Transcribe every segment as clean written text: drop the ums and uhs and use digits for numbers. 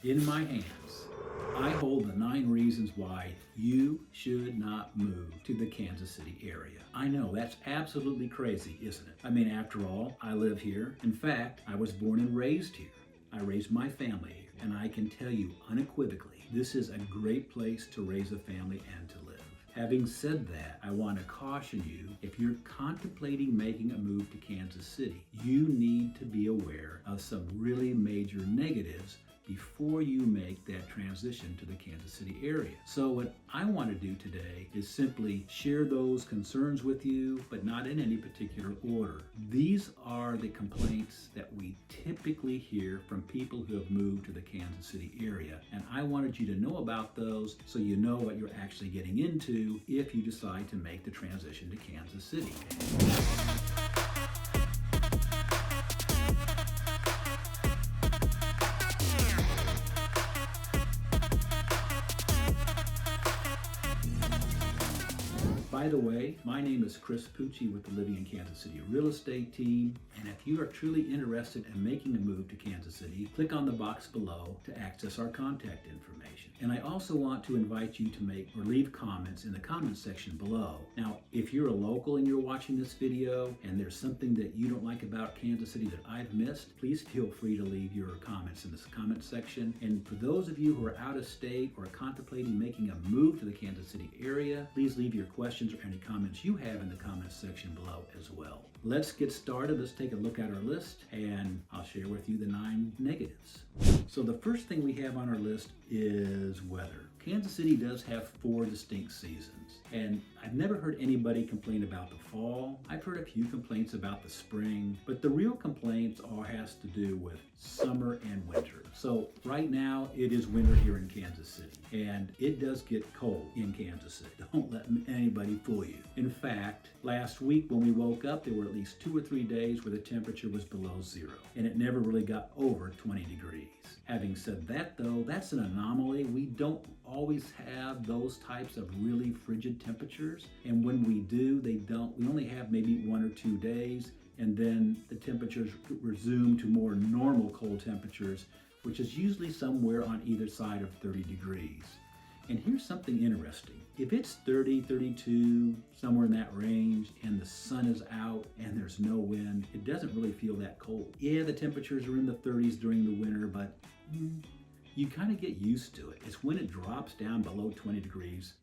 In my hands, I hold the 9 reasons why you should not move to the Kansas City area. I know, that's absolutely crazy, isn't it? I mean, after all, I live here. In fact, I was born and raised here. I raised my family here, and I can tell you unequivocally, this is a great place to raise a family and to live. Having said that, I want to caution you, if you're contemplating making a move to Kansas City, you need to be aware of some really major negatives before you make that transition to the Kansas City area. So what I want to do today is simply share those concerns with you, but not in any particular order. These are the complaints that we typically hear from people who have moved to the Kansas City area, and I wanted you to know about those so you know what you're actually getting into if you decide to make the transition to Kansas City. By the way, my name is Chris Pucci with the Living in Kansas City real estate team, and if you are truly interested in making a move to Kansas City, click on the box below to access our contact information. And I also want to invite you to make or leave comments in the comment section below. Now, if you're a local and you're watching this video and there's something that you don't like about Kansas City that I've missed, please feel free to leave your comments in this comment section. And for those of you who are out of state or contemplating making a move to the Kansas City area, please leave your questions or any comments you have in the comments section below as well. Let's get started. Let's take a look at our list, and I'll share with you the 9 negatives. So the first thing we have on our list is weather. Kansas City does have 4 distinct seasons, and I've never heard anybody complain about the fall. I've heard a few complaints about the spring, but the real complaints all has to do with summer and winter. So right now it is winter here in Kansas City, and it does get cold in Kansas City. Don't let anybody fool you. In fact, last week when we woke up, there were at least 2 or 3 days where the temperature was below 0, and it never really got over 20 degrees. Having said that though, that's an anomaly. We don't always have those types of really frigid temperatures, and when we do, we only have maybe 1 or 2 days, and then the temperatures resume to more normal cold temperatures, which is usually somewhere on either side of 30 degrees. And here's something interesting. If it's 30, 32, somewhere in that range, and the sun is out and there's no wind, it doesn't really feel that cold. Yeah, the temperatures are in the 30s during the winter, but you kind of get used to it. It's when it drops down below 20 degrees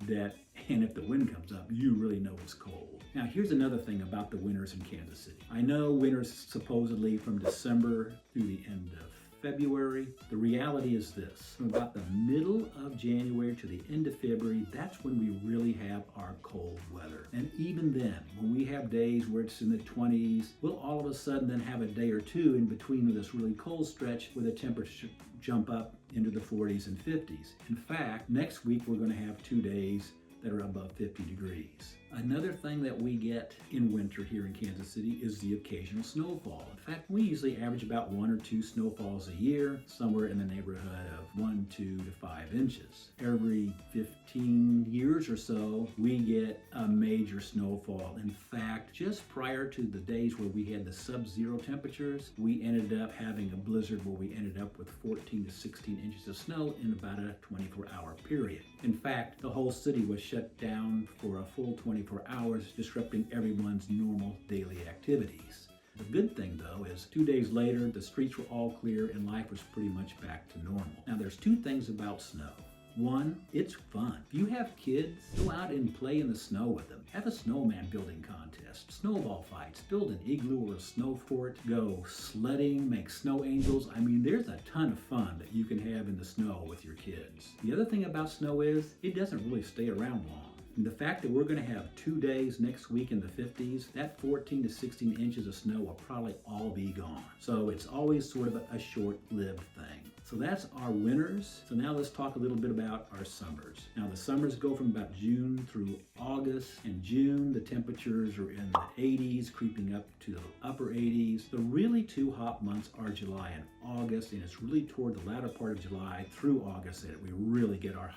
and if the wind comes up, you really know it's cold. Now, here's another thing about the winters in Kansas City. I know winters supposedly from December through the end of February. The reality is this: from about the middle of January to the end of February, that's when we really have our cold weather. And even then, when we have days where it's in the 20s, we'll all of a sudden then have a day or two in between this really cold stretch where the temperature jump up into the 40s and 50s. In fact, next week we're going to have 2 days that are above 50 degrees. Another thing that we get in winter here in Kansas City is the occasional snowfall. In fact, we usually average about 1 or 2 snowfalls a year, somewhere in the neighborhood of 1, 2 to 5 inches. Every 15 years or so, we get a major snowfall. In fact, just prior to the days where we had the sub-zero temperatures, we ended up having a blizzard where we ended up with 14 to 16 inches of snow in about a 24-hour period. In fact, the whole city was shut down for a full 24 hours, disrupting everyone's normal daily activities. The good thing though is 2 days later, the streets were all clear and life was pretty much back to normal. Now there's 2 things about snow. One, it's fun. If you have kids, go out and play in the snow with them. Have a snowman building contest, snowball fights, build an igloo or a snow fort, go sledding, make snow angels. I mean, there's a ton of fun that you can have in the snow with your kids. The other thing about snow is it doesn't really stay around long. And the fact that we're going to have 2 days next week in the 50s, that 14 to 16 inches of snow will probably all be gone. So it's always sort of a short-lived thing. So that's our winters. So now let's talk a little bit about our summers. Now the summers go from about June through August. In June, the temperatures are in the 80s, creeping up to the upper 80s. The really 2 hot months are July and August, and it's really toward the latter part of July through August that we really get our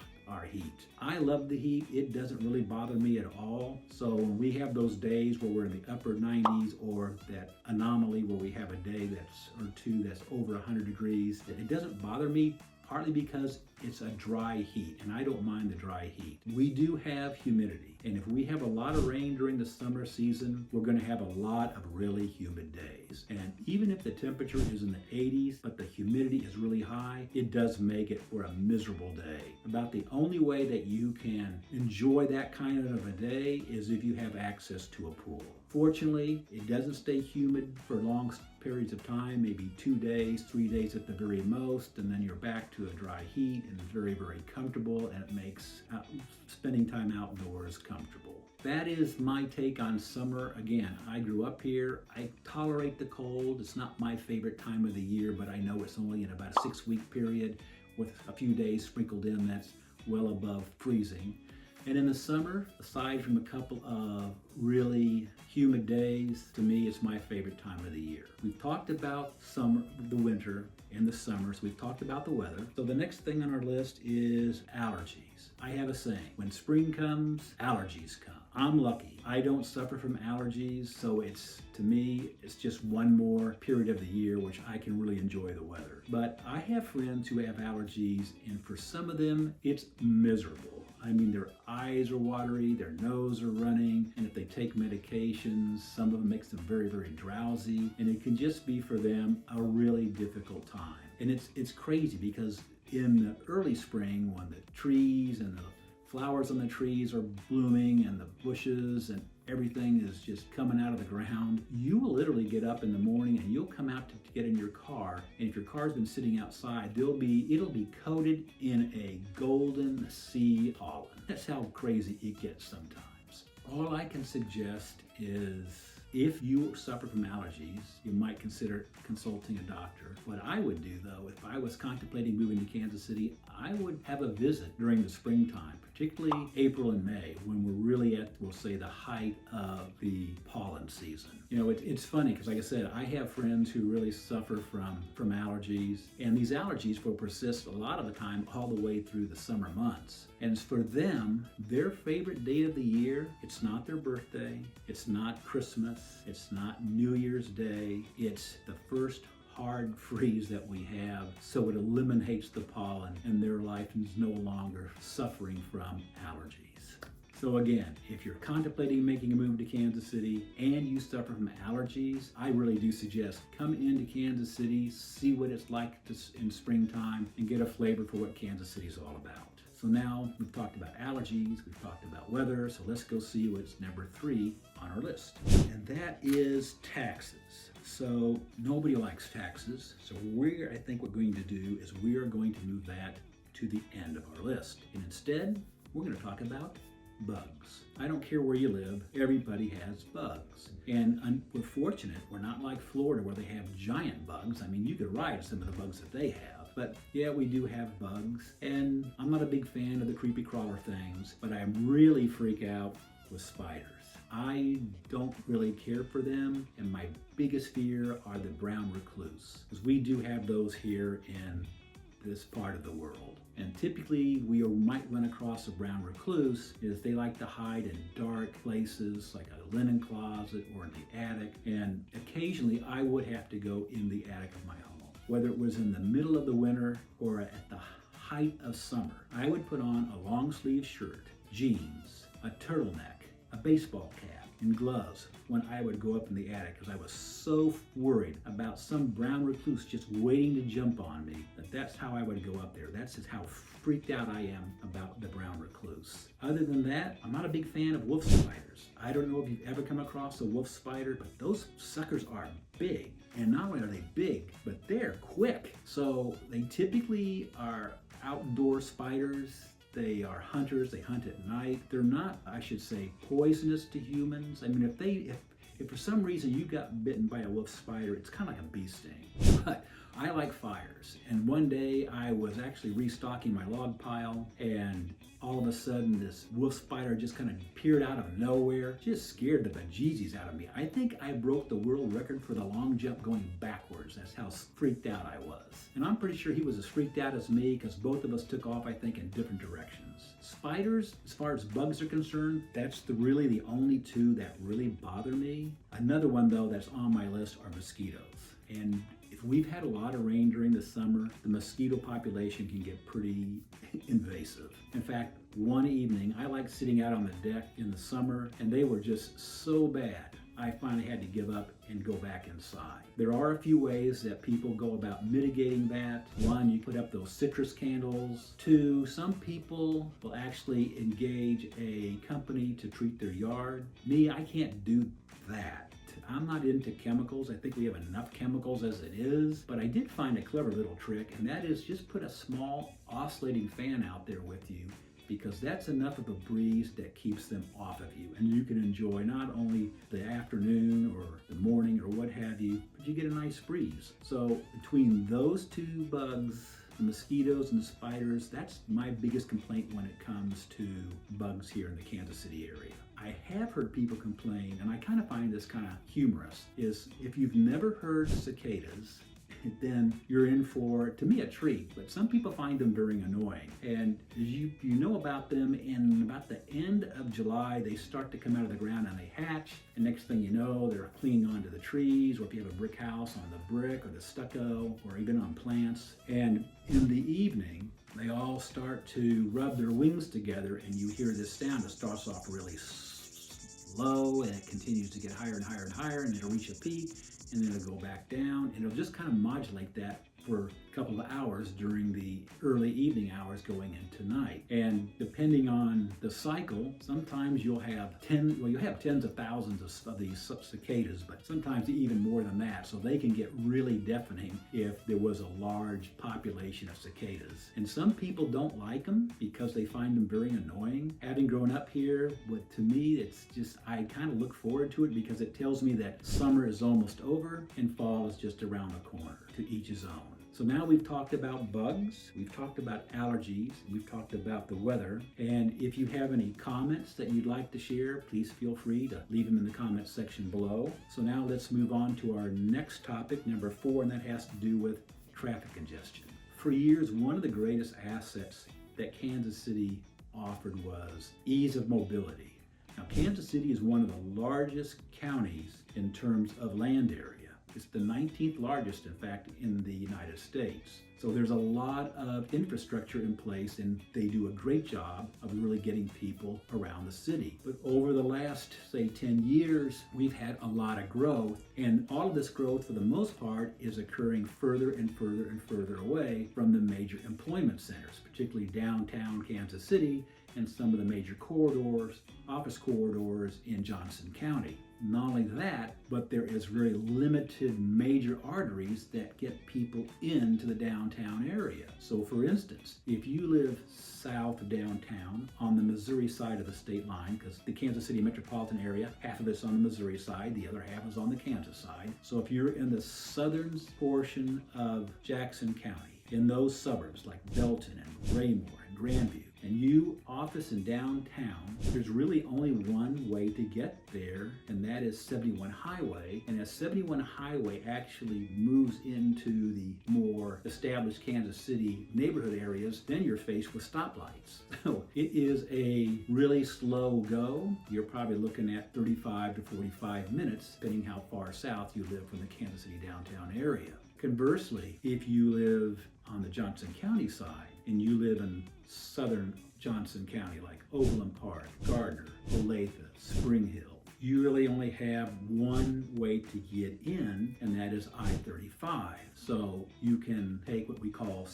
heat. I love the heat. It doesn't really bother me at all. So when we have those days where we're in the upper 90s, or that anomaly where we have a day or two that's over 100 degrees, it doesn't bother me partly because it's a dry heat, and I don't mind the dry heat. We do have humidity, and if we have a lot of rain during the summer season, we're going to have a lot of really humid days. And even if the temperature is in the 80s, but the humidity is really high, it does make it for a miserable day. About the only way that you can enjoy that kind of a day is if you have access to a pool. Fortunately, it doesn't stay humid for long periods of time, maybe 2 days, 3 days at the very most, and then you're back to a dry heat, and it's very, very comfortable, and it makes spending time outdoors comfortable. That is my take on summer. Again, I grew up here. I tolerate the cold. It's not my favorite time of the year, but I know it's only in about a 6-week period with a few days sprinkled in that's well above freezing. And in the summer, aside from a couple of really humid days, to me, it's my favorite time of the year. We've talked about summer, the winter, and the summer, so we've talked about the weather. So the next thing on our list is allergies. I have a saying, when spring comes, allergies come. I'm lucky. I don't suffer from allergies, so to me, it's just one more period of the year which I can really enjoy the weather. But I have friends who have allergies, and for some of them, it's miserable. I mean, their eyes are watery, their nose are running, and if they take medications, some of them makes them very, very drowsy, and it can just be for them a really difficult time. And it's crazy because in the early spring, when the trees and the flowers on the trees are blooming and the bushes and everything is just coming out of the ground, you will literally get up in the morning and you'll come out to get in your car, and if your car's been sitting outside, it'll be coated in a golden sea pollen. That's how crazy it gets sometimes. All I can suggest is, if you suffer from allergies, you might consider consulting a doctor. What I would do, though, if I was contemplating moving to Kansas City, I would have a visit during the springtime, particularly April and May, when we're really at, we'll say, the height of the pollen season. You know, it's funny because, like I said, I have friends who really suffer from allergies, and these allergies will persist a lot of the time all the way through the summer months. And for them, their favorite day of the year, it's not their birthday, it's not Christmas, it's not New Year's Day, it's the first hard freeze that we have, so it eliminates the pollen and their life is no longer suffering from allergies. So again, if you're contemplating making a move to Kansas City and you suffer from allergies, I really do suggest come into Kansas City, see what it's like in springtime, and get a flavor for what Kansas City is all about. So now we've talked about allergies, we've talked about weather, so let's go see what's number 3 on our list. And that is taxes. So nobody likes taxes, so I think what we're going to do is we are going to move that to the end of our list. And instead, we're going to talk about bugs. I don't care where you live, everybody has bugs. And we're fortunate, we're not like Florida where they have giant bugs. I mean, you could ride some of the bugs that they have. But yeah, we do have bugs. And I'm not a big fan of the creepy crawler things, but I really freak out with spiders. I don't really care for them, and my biggest fear are the brown recluse, because we do have those here in this part of the world. And typically we might run across a brown recluse is they like to hide in dark places like a linen closet or in the attic, and occasionally I would have to go in the attic of my home, whether it was in the middle of the winter or at the height of summer. I would put on a long sleeve shirt, jeans, a turtleneck, a baseball cap, and gloves when I would go up in the attic, because I was so worried about some brown recluse just waiting to jump on me that's how I would go up there. That's just how freaked out I am about the brown recluse. Other than that, I'm not a big fan of wolf spiders. I don't know if you've ever come across a wolf spider, but those suckers are big. And not only are they big, but they're quick. So they typically are outdoor spiders. They are hunters, they hunt at night. They're not, I should say, poisonous to humans. I mean, if for some reason you got bitten by a wolf spider, it's kind of like a bee sting. But I like fires. And one day I was actually restocking my log pile, and all of a sudden this wolf spider just kind of appeared out of nowhere, just scared the bejesus out of me. I think I broke the world record for the long jump going backwards. That's how freaked out I was. And I'm pretty sure he was as freaked out as me, because both of us took off, I think, in different directions. Spiders, as far as bugs are concerned, that's really the only two that really bother me. Another one, though, that's on my list are mosquitoes. And If we've had a lot of rain during the summer, the mosquito population can get pretty invasive. In fact, one evening, I liked sitting out on the deck in the summer, and they were just so bad. I finally had to give up and go back inside. There are a few ways that people go about mitigating that. One, you put up those citrus candles. Two, some people will actually engage a company to treat their yard. Me, I can't do that. I'm not into chemicals. I think we have enough chemicals as it is, but I did find a clever little trick, and that is just put a small oscillating fan out there with you, because that's enough of a breeze that keeps them off of you, and you can enjoy not only the afternoon or the morning or what have you, but you get a nice breeze. So between those two bugs, the mosquitoes and the spiders, that's my biggest complaint when it comes to bugs here in the Kansas City area. I have heard people complain, and I kind of find this kind of humorous, is if you've never heard cicadas, then you're in for, to me, a treat. But some people find them very annoying. And as you know about them, in about the end of July, they start to come out of the ground and they hatch. And next thing you know, they're clinging onto the trees, or if you have a brick house, on the brick or the stucco, or even on plants. And in the evening, they all start to rub their wings together, and you hear this sound that starts off really slow, and it continues to get higher and higher and higher, and it'll reach a peak, and then it'll go back down, and it'll just kind of modulate that for a couple of hours during the early evening hours going into night. And depending on the cycle, sometimes you'll have tens of thousands of these cicadas, but sometimes even more than that. So they can get really deafening if there was a large population of cicadas. And some people don't like them because they find them very annoying. Having grown up here, but to me, it's just, I kind of look forward to it because it tells me that summer is almost over and fall is just around the corner. To each his own. So now we've talked about bugs, we've talked about allergies, we've talked about the weather, and if you have any comments that you'd like to share, please feel free to leave them in the comments section below. So now let's move on to our next topic, number 4, and that has to do with traffic congestion. For years, one of the greatest assets that Kansas City offered was ease of mobility. Now, Kansas City is one of the largest counties in terms of land area. It's the 19th largest, in fact, in the United States. So there's a lot of infrastructure in place, and they do a great job of really getting people around the city. But over the last, say, 10 years, we've had a lot of growth, and all of this growth, for the most part, is occurring further and further and further away from the major employment centers, particularly downtown Kansas City and some of the major corridors, office corridors in Johnson County. Not only that, but there is very limited major arteries that get people into the downtown area. So for instance, if you live south of downtown on the Missouri side of the state line, because the Kansas City metropolitan area, half of it's on the Missouri side, the other half is on the Kansas side. So if you're in the southern portion of Jackson County, in those suburbs like Belton and Raymore and Grandview, and you office in downtown, there's really only one way to get there, and that is 71 Highway. And as 71 Highway actually moves into the more established Kansas City neighborhood areas, then you're faced with stoplights. So it is a really slow go. You're probably looking at 35 to 45 minutes, depending how far south you live from the Kansas City downtown area. Conversely, if you live on the Johnson County side, and you live in southern Johnson County, like Overland Park, Gardner, Olathe, Spring Hill, you really only have one way to get in, and that is I-35. So you can take what we call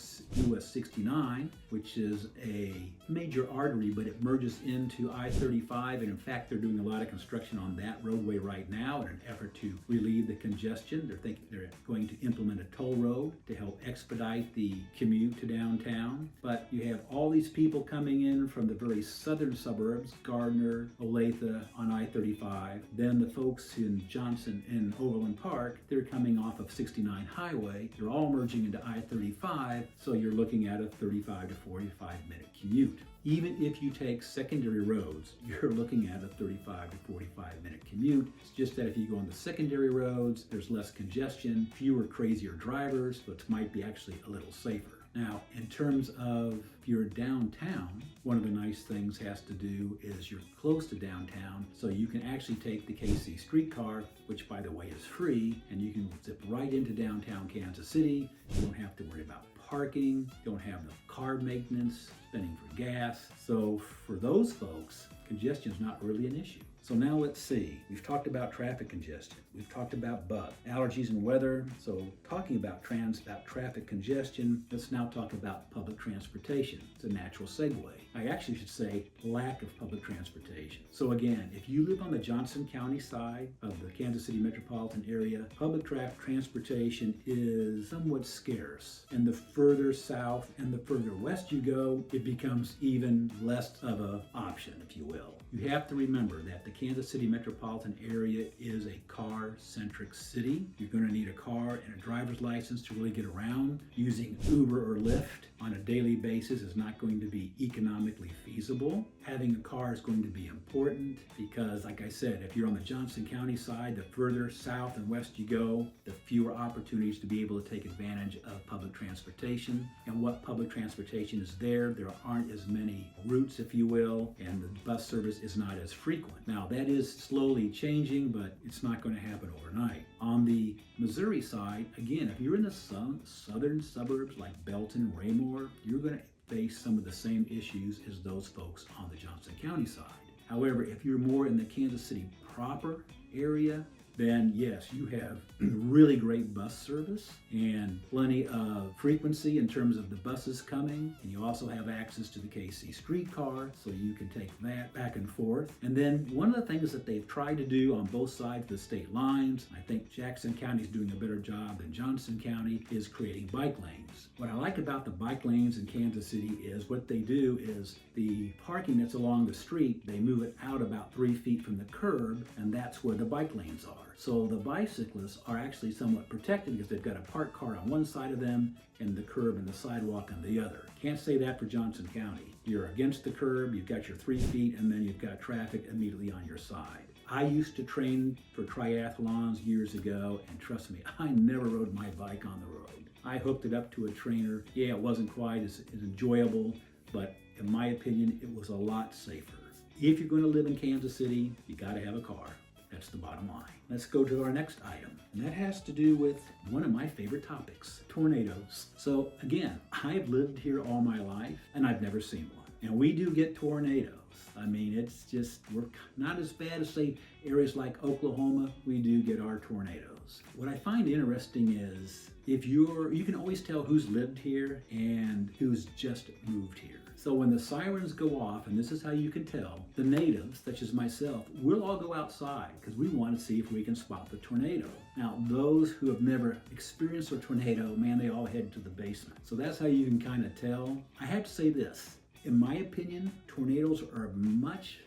US 69, which is a major artery, but it merges into I-35, and in fact, they're doing a lot of construction on that roadway right now in an effort to relieve the congestion. They're going to implement a toll road to help expedite the commute to downtown. But you have all these people coming in from the very southern suburbs, Gardner, Olathe, on I-35. Then the folks in Johnson and Overland Park, they're coming off of 69 Highway. They're all merging into I-35, so you're looking at a 35 to 45 minute commute. Even if you take secondary roads, you're looking at a 35 to 45 minute commute. It's just that if you go on the secondary roads, there's less congestion, fewer crazier drivers, so it might be actually a little safer. Now, in terms of if you're downtown, one of the nice things has to do is you're close to downtown, so you can actually take the KC streetcar, which by the way is free, and you can zip right into downtown Kansas City. You don't have to worry about parking, you don't have the car maintenance, spending for gas. So for those folks, congestion is not really an issue. So now let's see. We've talked about traffic congestion. We've talked about bug, allergies and weather. So talking about traffic congestion, let's now talk about public transportation. It's a natural segue. I actually should say lack of public transportation. So again, if you live on the Johnson County side of the Kansas City metropolitan area, public transportation is somewhat scarce. And the further south and the further west you go, it becomes even less of an option, if you will. You have to remember that the Kansas City metropolitan area is a car-centric city. You're going to need a car and a driver's license to really get around. Using Uber or Lyft on a daily basis is not going to be economically feasible. Having a car is going to be important because, like I said, if you're on the Johnson County side, the further south and west you go, the fewer opportunities to be able to take advantage of public transportation. And what public transportation is there aren't as many routes, if you will, and the bus service is not as frequent. Now, that is slowly changing, but it's not going to happen overnight. On the Missouri side, again, if you're in the southern suburbs like Belton, Raymore, you're going to face some of the same issues as those folks on the Johnson County side. However, if you're more in the Kansas City proper area, then yes, you have really great bus service and plenty of frequency in terms of the buses coming. And you also have access to the KC streetcar, so you can take that back and forth. And then one of the things that they've tried to do on both sides of the state lines, I think Jackson County is doing a better job than Johnson County, is creating bike lanes. What I like about the bike lanes in Kansas City is what they do is the parking that's along the street, they move it out about 3 feet from the curb, and that's where the bike lanes are. So the bicyclists are actually somewhat protected because they've got a parked car on one side of them and the curb and the sidewalk on the other. Can't say that for Johnson County. You're against the curb, you've got your 3 feet, and then you've got traffic immediately on your side. I used to train for triathlons years ago, and trust me, I never rode my bike on the road. I hooked it up to a trainer. Yeah, it wasn't quite as enjoyable, but in my opinion, it was a lot safer. If you're going to live in Kansas City, you got to have a car. That's the bottom line. Let's go to our next item. And that has to do with one of my favorite topics, tornadoes. So again, I've lived here all my life and I've never seen one. And we do get tornadoes. I mean, it's just, we're not as bad as say areas like Oklahoma. We do get our tornadoes. What I find interesting is you can always tell who's lived here and who's just moved here. So when the sirens go off, and this is how you can tell, the natives, such as myself, we'll all go outside because we want to see if we can spot the tornado. Now, those who have never experienced a tornado, man, they all head to the basement. So that's how you can kind of tell. I have to say this. In my opinion, tornadoes are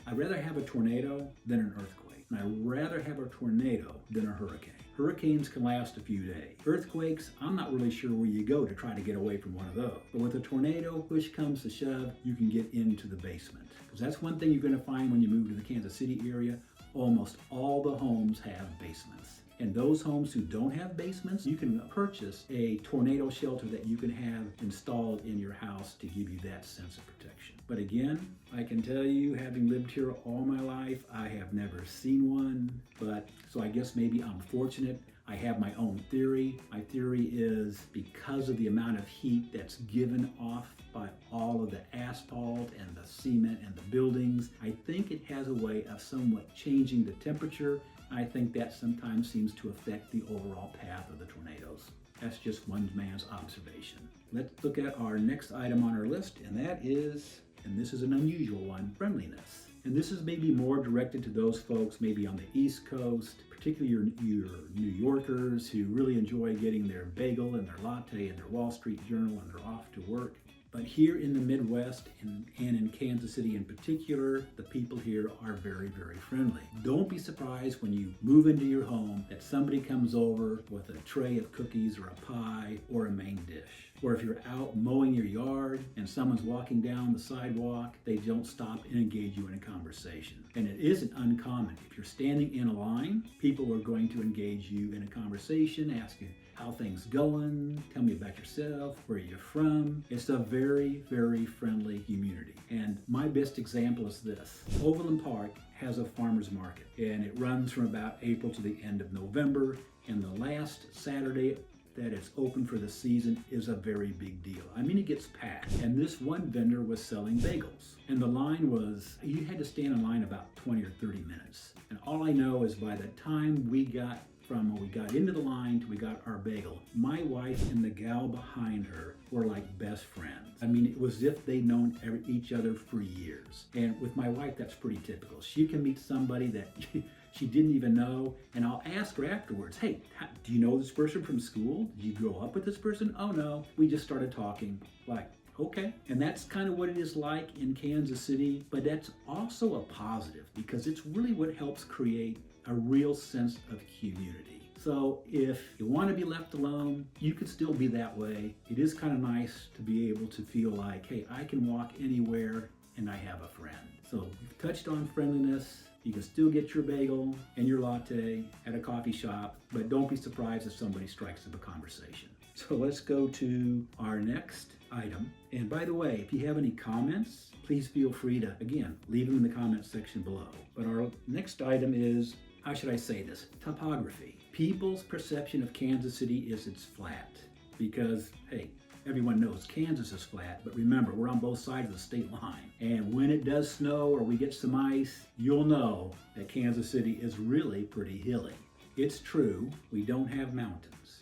I'd rather have a tornado than an earthquake. And I'd rather have a tornado than a hurricane. Hurricanes can last a few days. Earthquakes, I'm not really sure where you go to try to get away from one of those. But with a tornado, push comes to shove, you can get into the basement. Because that's one thing you're going to find when you move to the Kansas City area. Almost all the homes have basements. And those homes who don't have basements, you can purchase a tornado shelter that you can have installed in your house to give you that sense of protection. But again, I can tell you, having lived here all my life, I have never seen one. So I guess maybe I'm fortunate. I have my own theory. My theory is because of the amount of heat that's given off by all of the asphalt and the cement and the buildings, I think it has a way of somewhat changing the temperature. I think that sometimes seems to affect the overall path of the tornadoes. That's just one man's observation. Let's look at our next item on our list, and that is, and this is an unusual one, friendliness. And this is maybe more directed to those folks maybe on the East Coast, particularly your New Yorkers who really enjoy getting their bagel and their latte and their Wall Street Journal and they're off to work. But here in the Midwest and in Kansas City in particular, the people here are very, very friendly. Don't be surprised when you move into your home that somebody comes over with a tray of cookies or a pie or a main dish. Or if you're out mowing your yard and someone's walking down the sidewalk, they don't stop and engage you in a conversation. And it isn't uncommon. If you're standing in a line, people are going to engage you in a conversation, ask you, how things going, tell me about yourself, where you're from. It's a very, very friendly community. And my best example is this. Overland Park has a farmer's market, and it runs from about April to the end of November, and the last Saturday that it's open for the season is a very big deal. I mean, it gets packed. And this one vendor was selling bagels. And the line was, you had to stand in line about 20 or 30 minutes. And all I know is by the time we got from when we got into the line to we got our bagel, my wife and the gal behind her were like best friends. I mean, it was as if they'd known each other for years. And with my wife, that's pretty typical. She can meet somebody that she didn't even know, and I'll ask her afterwards, hey, do you know this person from school? Did you grow up with this person? Oh no, we just started talking. Like, okay. And that's kind of what it is like in Kansas City, but that's also a positive because it's really what helps create a real sense of community. So if you want to be left alone, you can still be that way. It is kind of nice to be able to feel like, hey, I can walk anywhere and I have a friend. So we've touched on friendliness. You can still get your bagel and your latte at a coffee shop, but don't be surprised if somebody strikes up a conversation. So let's go to our next item. And by the way, if you have any comments, please feel free to, again, leave them in the comments section below. But our next item is, how should I say this? Topography. People's perception of Kansas City is it's flat because, hey, everyone knows Kansas is flat, but remember, we're on both sides of the state line. And when it does snow or we get some ice, you'll know that Kansas City is really pretty hilly. It's true, we don't have mountains.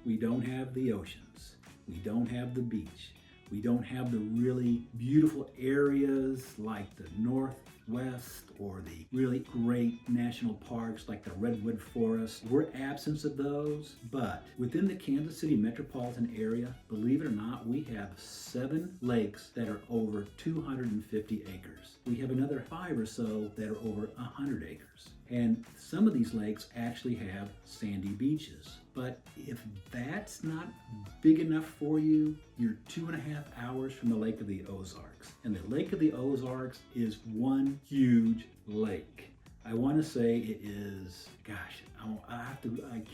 We don't have the oceans. We don't have the beach. We don't have the really beautiful areas like the Northwest or the really great national parks like the Redwood Forest. We're absent of those, but within the Kansas City metropolitan area, believe it or not, we have 7 lakes that are over 250 acres. We have another 5 or so that are over 100 acres. And some of these lakes actually have sandy beaches. But if that's not big enough for you, you're 2.5 hours from the Lake of the Ozarks. And the Lake of the Ozarks is one huge lake. I want to say it is, gosh, I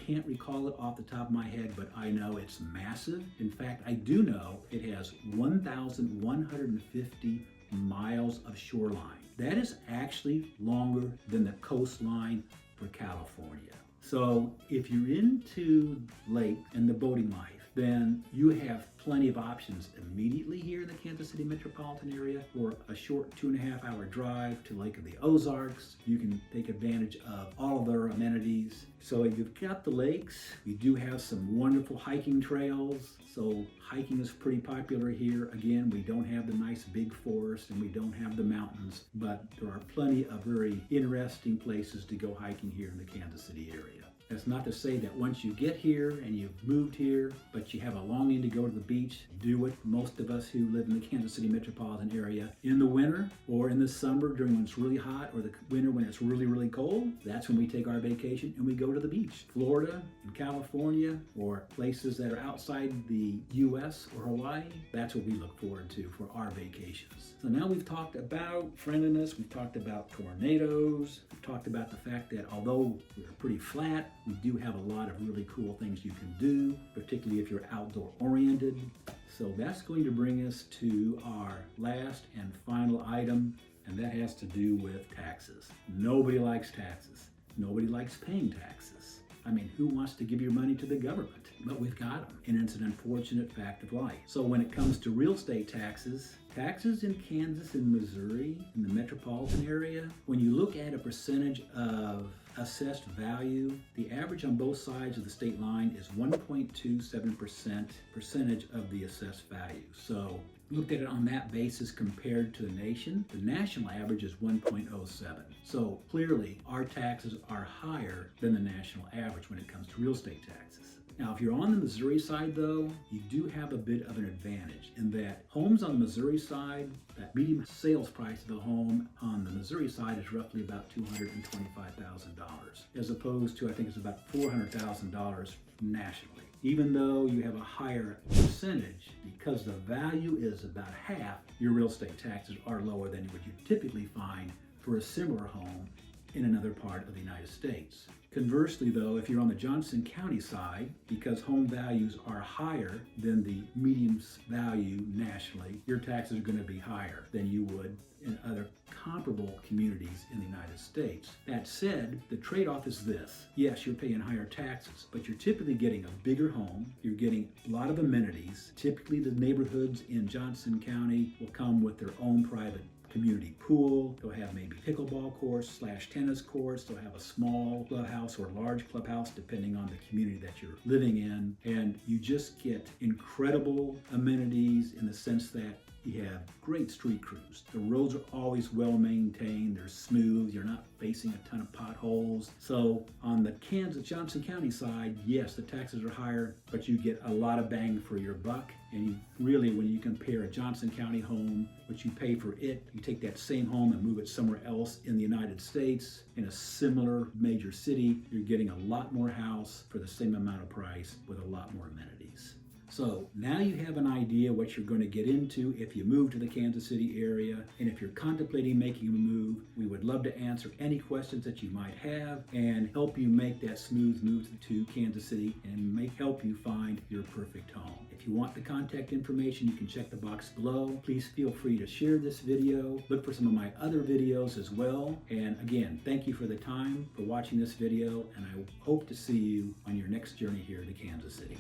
can't recall it off the top of my head, but I know it's massive. In fact, I do know it has 1,150 miles of shoreline. That is actually longer than the coastline for California. So if you're into lake and the boating life, then you have plenty of options immediately here in the Kansas City metropolitan area, or a short 2.5 hour drive to Lake of the Ozarks. You can take advantage of all of their amenities. So you've got the lakes. We do have some wonderful hiking trails. So hiking is pretty popular here. Again, we don't have the nice big forest and we don't have the mountains, but there are plenty of very interesting places to go hiking here in the Kansas City area. That's not to say that once you get here and you've moved here, but you have a longing to go to the beach, do what most of us who live in the Kansas City metropolitan area in the winter or in the summer during when it's really hot, or the winter when it's really, really cold. That's when we take our vacation and we go to the beach. Florida and California, or places that are outside the U.S. or Hawaii, that's what we look forward to for our vacations. So now we've talked about friendliness, we've talked about tornadoes, we've talked about the fact that although we're pretty flat, we do have a lot of really cool things you can do, particularly if you're outdoor oriented. So that's going to bring us to our last and final item, and that has to do with taxes. Nobody likes taxes. Nobody likes paying taxes. I mean, who wants to give your money to the government? But we've got them, and it's an unfortunate fact of life. So when it comes to real estate taxes, taxes in Kansas and Missouri, in the metropolitan area, when you look at a percentage of assessed value, the average on both sides of the state line is 1.27% percentage of the assessed value. So looked at it on that basis compared to the nation, the national average is 1.07. So clearly our taxes are higher than the national average when it comes to real estate taxes. Now, if you're on the Missouri side, though, you do have a bit of an advantage in that homes on the Missouri side, that median sales price of the home on the Missouri side is roughly about $225,000, as opposed to, I think it's about $400,000 nationally. Even though you have a higher percentage, because the value is about half, your real estate taxes are lower than what you typically find for a similar home in another part of the United States. Conversely, though, if you're on the Johnson County side, because home values are higher than the median value nationally, your taxes are going to be higher than you would in other comparable communities in the United States. That said, the trade-off is this. Yes, you're paying higher taxes, but you're typically getting a bigger home. You're getting a lot of amenities. Typically, the neighborhoods in Johnson County will come with their own private community pool. They'll have maybe pickleball courts / tennis courts. They'll have a small clubhouse or large clubhouse depending on the community that you're living in. And you just get incredible amenities in the sense that you have great street crews. The roads are always well maintained. They're smooth. You're not facing a ton of potholes. So on the Johnson County side, yes, the taxes are higher, but you get a lot of bang for your buck. And you really, when you compare a Johnson County home, what you pay for it, you take that same home and move it somewhere else in the United States, in a similar major city, you're getting a lot more house for the same amount of price with a lot more amenities. So now you have an idea what you're going to get into if you move to the Kansas City area. And if you're contemplating making a move, we would love to answer any questions that you might have and help you make that smooth move to Kansas City and help you find your perfect home. If you want the contact information, you can check the box below. Please feel free to share this video. Look for some of my other videos as well. And again, thank you for the time for watching this video, and I hope to see you on your next journey here to Kansas City.